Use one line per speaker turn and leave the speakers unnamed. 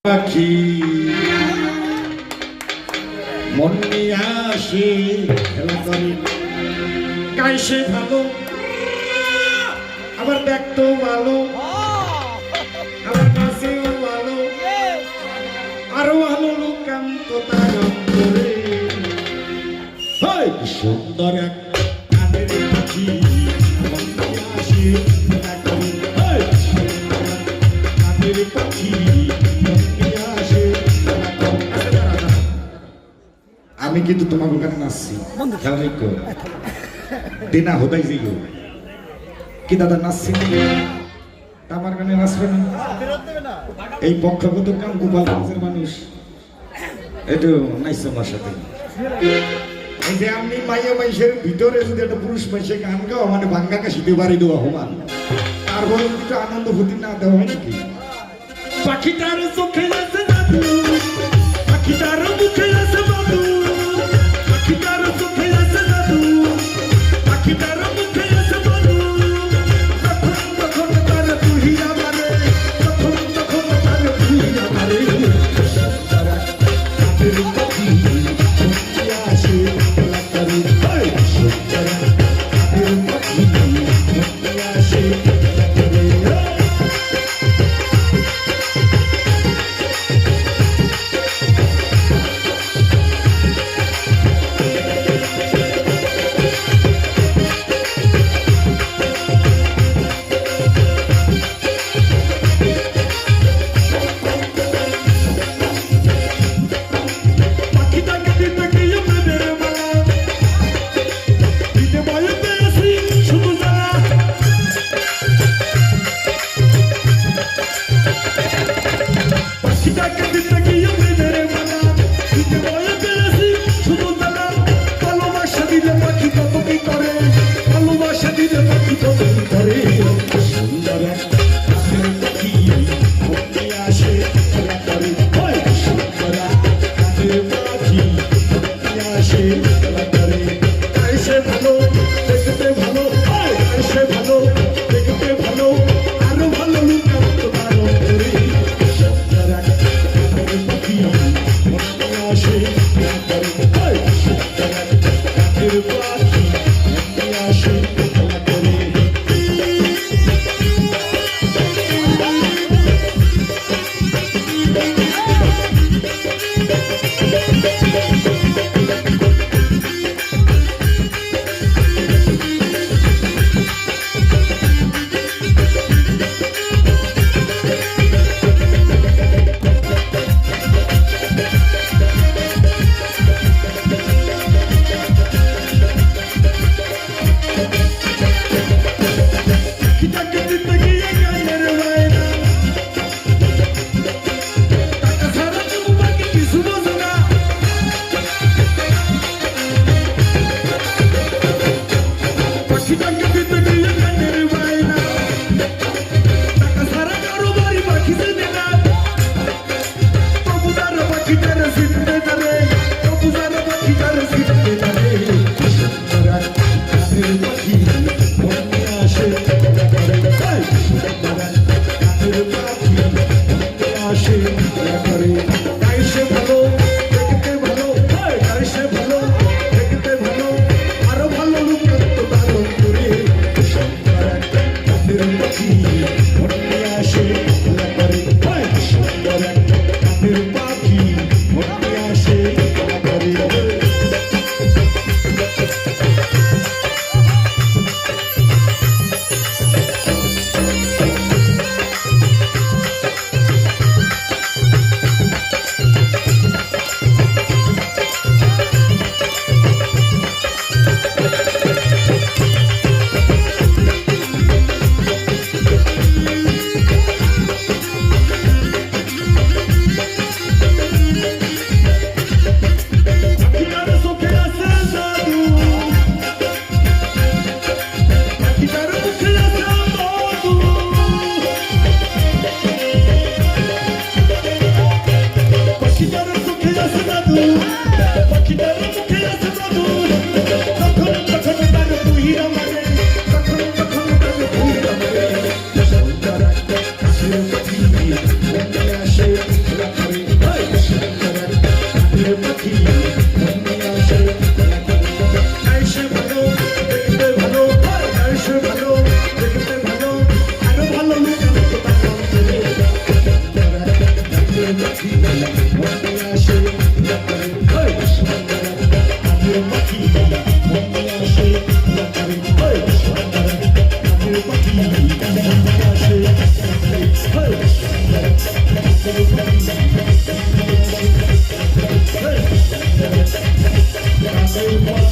পাখি মন নিয়ে আসে খেলা করে গাই সে ভালো আবার দেখতেও ভালো আবার নাচেও ভালো আরো ভালো লোকান্ত তার অন্তরে সুন্দর এক কানের পাখি মন নিয়ে আসে খেলা করে কানের পাখি আমি কিন্তু তোমার ওখানে নাচছি দিনা হোদাই যাই কি দাদা নাচছি আমার গানে নাচবে না এই পক্ষগত কাম গোপালগঞ্জের মানুষ একটু নাইছে আমার সাথে এই যে আমি মাইয়া মাইসের ভিতরে যদি একটা পুরুষ মাইসে গান গাও মানে ভাঙ্গা কাশিতে বাড়ি দেওয়া হমান তারপরে কিছু আনন্দ ফুটি না দেওয়া হয় নাকি পাখিটার চোখে আছে জাদু পাখিটার মুখে আছে বাদু পাখিটার চোখে আছে জাদু পাখিটার মুখে আছে বাদু তখন তখন তার তুহিয়া মারে তখন তখন তার তুহিয়া মারে কাদের পাখি মুখে আসে খেলা করে কাদের পাখি মুখে আসে খেলা করে
Say